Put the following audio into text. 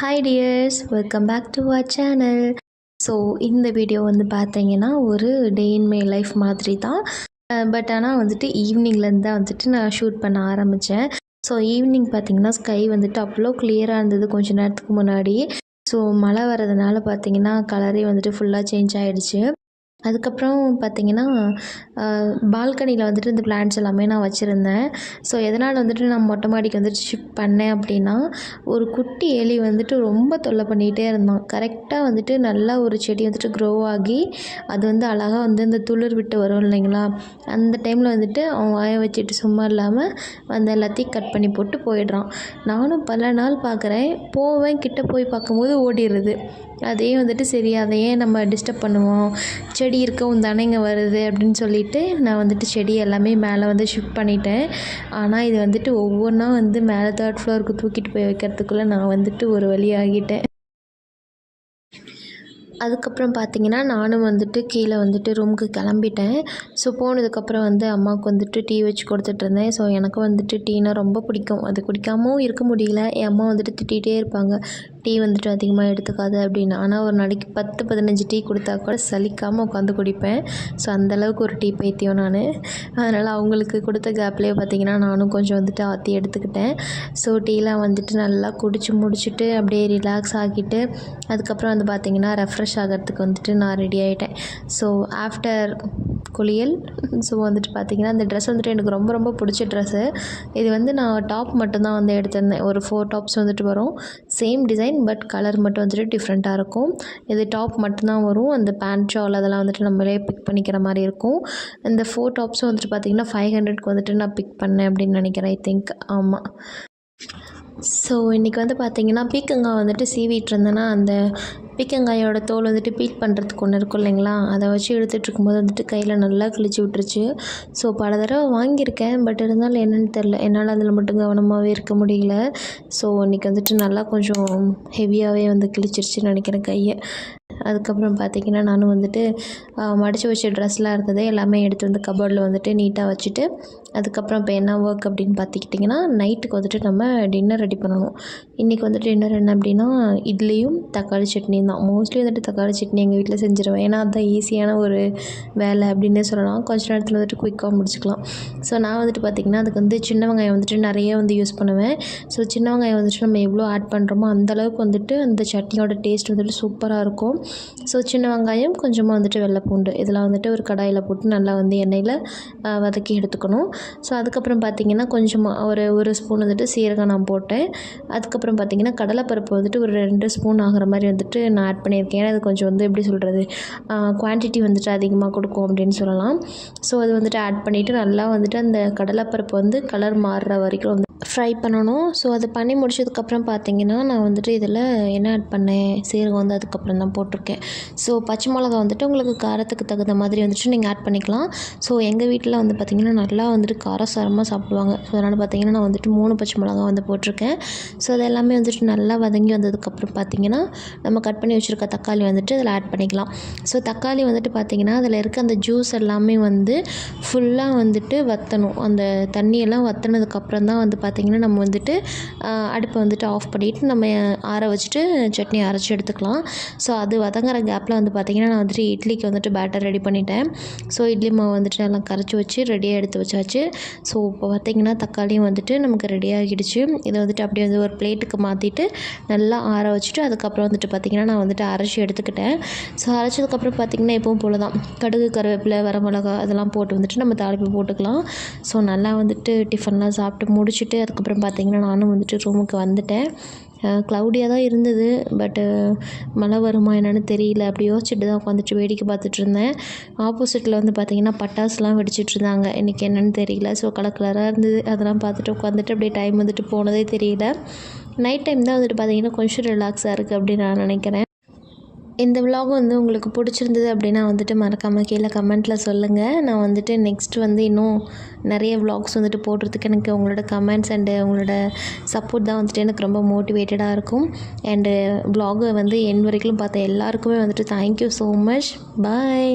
Hi dears, welcome back to our channel. So இந்த video வந்து பார்த்தீங்கன்னா ஒரு டே இன் மை லைஃப் மாதிரி தான். பட் ஆனால் வந்துட்டு ஈவினிங்லேருந்து தான் வந்துட்டு நான் ஷூட் பண்ண ஆரம்பித்தேன். ஸோ ஈவினிங் பார்த்திங்கன்னா ஸ்கை வந்துட்டு அவ்வளோ கிளியராக இருந்தது கொஞ்சம் நேரத்துக்கு முன்னாடி. ஸோ மழை வர்றதுனால பார்த்திங்கன்னா கலரே வந்துட்டு ஃபுல்லாக சேஞ்ச் ஆகிடுச்சு. அதுக்கப்புறம் பார்த்திங்கன்னா பால்கனியில் வந்துட்டு இந்த பிளான்ட்ஸ் எல்லாமே நான் வச்சுருந்தேன். ஸோ எதனால் வந்துட்டு நான் மொட்டை மாடிக்கு வந்துட்டு ஷிஃப்ட் பண்ணேன் அப்படின்னா, ஒரு குட்டி எலி வந்துட்டு ரொம்ப தொல்லை பண்ணிகிட்டே இருந்தான். கரெக்டாக வந்துட்டு நல்லா ஒரு செடி வந்துட்டு க்ரோ ஆகி அது வந்து அழகாக வந்து இந்த துளிர் விட்டு வரும் இல்லைங்களா, அந்த டைமில் வந்துட்டு அவன் வாயை வச்சுட்டு சும்மா இல்லாமல் வந்து எல்லாத்தையும் கட் பண்ணி போட்டு போயிடுறான். நானும் பல நாள் பார்க்குறேன், போவேன், கிட்டே போய் பார்க்கும்போது ஓடிடுறது. அதே வந்துட்டு சரி, அதையே நம்ம டிஸ்டர்ப் பண்ணுவோம், செடி இருக்கவும் தானே இங்கே வருது அப்படின்னு சொல்லிட்டு நான் வந்துட்டு செடி எல்லாமே மேலே வந்து ஷிஃப்ட் பண்ணிட்டேன். ஆனால் இது வந்துட்டு ஒவ்வொன்றா வந்து மேலே 3rd ஃப்ளோருக்கு தூக்கிட்டு போய் வைக்கிறதுக்குள்ளே நான் வந்துட்டு ஒரு வழி ஆகிட்டேன். அதுக்கப்புறம் பார்த்திங்கன்னா நானும் வந்துட்டு கீழே வந்துட்டு ரூமுக்கு கிளம்பிட்டேன். ஸோ போனதுக்கப்புறம் வந்து அம்மாவுக்கு வந்துட்டு டீ வச்சு கொடுத்துட்ருந்தேன். ஸோ எனக்கு வந்துட்டு டீனா ரொம்ப பிடிக்கும். அது குடிக்காமல் இருக்க முடியல. என் அம்மா வந்துட்டு திட்டிகிட்டே இருப்பாங்க, டீ வந்துட்டு அதிகமாக எடுத்துக்காது அப்படின்னு. ஆனால் ஒரு நாளைக்கு 10-15 டீ கொடுத்தா கூட சலிக்காமல் உட்காந்து குடிப்பேன். ஸோ அந்தளவுக்கு ஒரு டீ பைத்தியம் நான். அதனால் அவங்களுக்கு கொடுத்த கேப்லேயே பார்த்திங்கன்னா நானும் கொஞ்சம் வந்துட்டு ஆற்றி எடுத்துக்கிட்டேன். ஸோ டீலாம் வந்துட்டு நல்லா குடிச்சு முடிச்சுட்டு அப்படியே ரிலாக்ஸ் ஆகிட்டு அதுக்கப்புறம் வந்து பார்த்திங்கன்னா ரெஃப்ரெஷ் ஆகிறதுக்கு வந்துட்டு நான் ரெடி ஆகிட்டேன். ஸோ ஆஃப்டர் குளியல் ஸோ வந்துட்டு பார்த்திங்கன்னா இந்த ட்ரெஸ் வந்துட்டு எனக்கு ரொம்ப ரொம்ப பிடிச்ச ட்ரெஸ்ஸு. இது வந்து நான் டாப் மட்டும்தான் வந்து எடுத்திருந்தேன். ஒரு 4 டாப்ஸ் வந்துட்டு வரும், சேம் டிசைன் பட் கலர் மட்டும் வந்துட்டு டிஃப்ரெண்ட்டாக இருக்கும். இது டாப் மட்டும்தான் வரும். அந்த பேண்ட் ஷால் அதெல்லாம் வந்துட்டு நம்மளே பிக் பண்ணிக்கிற மாதிரி இருக்கும். இந்த 4 டாப்ஸும் வந்துட்டு பார்த்திங்கன்னா 500க்கு வந்துட்டு நான் பிக் பண்ணேன் அப்படின்னு நினைக்கிறேன். ஐ திங்க் ஆமாம். ஸோ இன்றைக்கி வந்து பார்த்திங்கன்னா பீக்கங்காய் வந்துட்டு சீவிட்டு இருந்தேன்னா, அந்த பீக்கங்காயோட தோல் வந்துட்டு பீல் பண்ணுறதுக்கு ஒன்று இருக்கும் இல்லைங்களா, அதை வச்சு எடுத்துகிட்டு இருக்கும்போது வந்துட்டு கையில் நல்லா கிழிச்சு விட்டுருச்சு. ஸோ பல தடவை வாங்கியிருக்கேன், பட் இருந்தாலும் என்னென்னு தெரில, என்னால் அதில் மட்டும் கவனமாகவே இருக்க முடியல. ஸோ இன்றைக்கி வந்துட்டு நல்லா கொஞ்சம் ஹெவியாகவே வந்து கிழிச்சிருச்சுன்னு நினைக்கிறேன் கையை. அதுக்கப்புறம் பார்த்திங்கன்னா நானும் வந்துட்டு மடித்து வச்ச ட்ரெஸ்லாம் இருந்தது எல்லாமே எடுத்து வந்து கபோர்டில் வந்துட்டு நீட்டாக வச்சுட்டு, அதுக்கப்புறம் இப்போ என்ன ஒர்க் அப்படின்னு பார்த்துக்கிட்டிங்கன்னா, நைட்டுக்கு வந்துட்டு நம்ம டின்னர் ரெடி பண்ணணும். இன்றைக்கி வந்துட்டு டின்னர் என்ன அப்படின்னா, இட்லியும் தக்காளி சட்னியும் தான். மோஸ்ட்லி வந்துட்டு தக்காளி சட்னி எங்கள் வீட்டில் செஞ்சுருவேன். ஏன்னா அதுதான் ஈஸியான ஒரு வேலை அப்படின்னே சொல்லலாம். கொஞ்ச நேரத்தில் வந்துட்டு குயிக்காக முடிச்சுக்கலாம். ஸோ நான் வந்துட்டு பார்த்திங்கன்னா அதுக்கு வந்து சின்ன வெங்காயம் வந்துட்டு நிறைய வந்து யூஸ் பண்ணுவேன். ஸோ சின்ன வெங்காயம் வந்துட்டு நம்ம எவ்வளோ ஆட் பண்ணுறோமோ அந்தளவுக்கு வந்துட்டு அந்த சட்னியோட டேஸ்ட் வந்துட்டு சூப்பராக இருக்கும். ஸோ சின்ன வெங்காயம், கொஞ்சமாக வந்துட்டு வெள்ளைப்பூண்டு, இதெல்லாம் வந்துட்டு ஒரு கடாயில் போட்டு நல்லா வந்து எண்ணெயில் வதக்கி எடுத்துக்கணும். ஸோ அதுக்கப்புறம் பார்த்திங்கன்னா கொஞ்சமாக ஒரு ஸ்பூன் வந்துட்டு சீரகம் நான் போட்டேன். அதுக்கப்புறம் பார்த்திங்கன்னா கடலைப்பருப்பு வந்துட்டு ஒரு 2 ஸ்பூன் ஆகிற மாதிரி வந்துட்டு நான் ஆட் பண்ணியிருக்கேன். ஏன்னா அது கொஞ்சம் வந்து எப்படி சொல்கிறது, குவான்டிட்டி வந்துட்டு அதிகமாக கொடுக்கும் அப்படின்னு சொல்லலாம். ஸோ அது வந்துட்டு ஆட் பண்ணிவிட்டு நல்லா வந்துட்டு அந்த கடலைப்பருப்பு வந்து கலர் மாறுற வரைக்கும் வந்து ஃப்ரை பண்ணணும். ஸோ அதை பண்ணி முடிச்சதுக்கப்புறம் பார்த்திங்கன்னா நான் வந்துட்டு இதில் என்ன ஆட் பண்ணேன், சீரகம் வந்து அதுக்கப்புறம் தான் போட்டிருக்கேன். ஸோ பச்சை மிளகா வந்துட்டு உங்களுக்கு காரத்துக்கு தகுந்த மாதிரி வந்துட்டு நீங்கள் ஆட் பண்ணிக்கலாம். ஸோ எங்கள் வீட்டில் வந்து பார்த்திங்கன்னா நல்லா வந்துட்டு காரசாரமாக சாப்பிடுவாங்க. ஸோ அதனால் பார்த்திங்கன்னா நான் வந்துட்டு 3 பச்சை மிளகா வந்து போட்டிருக்கேன். ஸோ அது எல்லாமே வந்துட்டு நல்லா வதங்கி வந்ததுக்கப்புறம் பார்த்திங்கன்னா நம்ம கட் பண்ணி வச்சுருக்க தக்காளி வந்துட்டு அதில் ஆட் பண்ணிக்கலாம். ஸோ தக்காளி வந்துட்டு பார்த்திங்கன்னா அதில் இருக்க அந்த ஜூஸ் எல்லாமே வந்து ஃபுல்லாக வந்துட்டு வற்றணும். அந்த தண்ணியெல்லாம் வற்றினதுக்கப்புறம் தான் வந்து பார்த்திங்கன்னா நம்ம வந்துட்டு அடுப்பை வந்துட்டு ஆஃப் பண்ணிவிட்டு நம்ம ஆற வச்சுட்டு சட்னி அரைச்சி எடுத்துக்கலாம். ஸோ அது வதங்குற கேப்பில் வந்து பார்த்திங்கன்னா நான் வந்துட்டு இட்லிக்கு வந்துட்டு பேட்டர் ரெடி பண்ணிட்டேன். ஸோ இட்லி மாவு வந்துட்டு நல்லா கரைச்சி வச்சு ரெடியாக எடுத்து வச்சாச்சு. ஸோ இப்போ பார்த்திங்கன்னா தக்காளியும் வந்துட்டு நமக்கு ரெடி ஆகிடுச்சு. இதை வந்துட்டு அப்படியே வந்து ஒரு பிளேட்டுக்கு மாற்றிட்டு நல்லா ஆற வச்சுட்டு அதுக்கப்புறம் வந்துட்டு பார்த்திங்கன்னா நான் வந்துட்டு அரைச்சி எடுத்துக்கிட்டேன். ஸோ அரைச்சதுக்கப்புறம் பார்த்திங்கன்னா எப்பவும் போல தான் கடுகு, கருவேப்பிலை, வரமிளகா அதெல்லாம் போட்டு வந்துட்டு நம்ம தாளிப்பு போட்டுக்கலாம். ஸோ நல்லா வந்துட்டு டிஃபன்லாம் சாப்பிட்டு முடிச்சுட்டு அதுக்கப்புறம் பார்த்திங்கன்னா நானும் வந்துட்டு ரூமுக்கு வந்துட்டேன். க்ளவுடியாக தான் இருந்தது, பட்டு மழை வருமா என்னென்னு தெரியல. அப்படி யோசிச்சுட்டு தான் உட்காந்துட்டு வேடிக்கை பார்த்துட்டு இருந்தேன். ஆப்போசிட்டில் வந்து பார்த்திங்கன்னா பட்டாசுலாம் வெடிச்சிட்டு இருந்தாங்க. இன்றைக்கி என்னென்னு தெரியல. ஸோ கலராக இருந்தது. அதெல்லாம் பார்த்துட்டு உட்காந்துட்டு அப்படியே டைம் வந்துட்டு போனதே தெரியல. நைட் டைம் தான் வந்துட்டு பார்த்திங்கன்னா கொஞ்சம் ரிலாக்ஸாக இருக்குது அப்படின்னு நான் நினைக்கிறேன். இந்த விலாக் வந்து உங்களுக்கு பிடிச்சிருந்தது அப்படின்னா வந்துட்டு மறக்காமல் கீழே கமெண்ட்டில் சொல்லுங்கள். நான் வந்துட்டு நெக்ஸ்ட் வந்து இன்னும் நிறைய விலாக்ஸ் வந்துட்டு போடுறதுக்கு எனக்கு உங்களோட கமெண்ட்ஸ் அண்டு உங்களோட சப்போர்ட் தான் வந்துட்டு எனக்கு ரொம்ப மோட்டிவேட்டடாக இருக்கும். அண்டு விலாகை வந்து என் வரைக்கும் பார்த்த எல்லாருக்குமே வந்துட்டு தேங்க்யூ ஸோ மச். பாய்.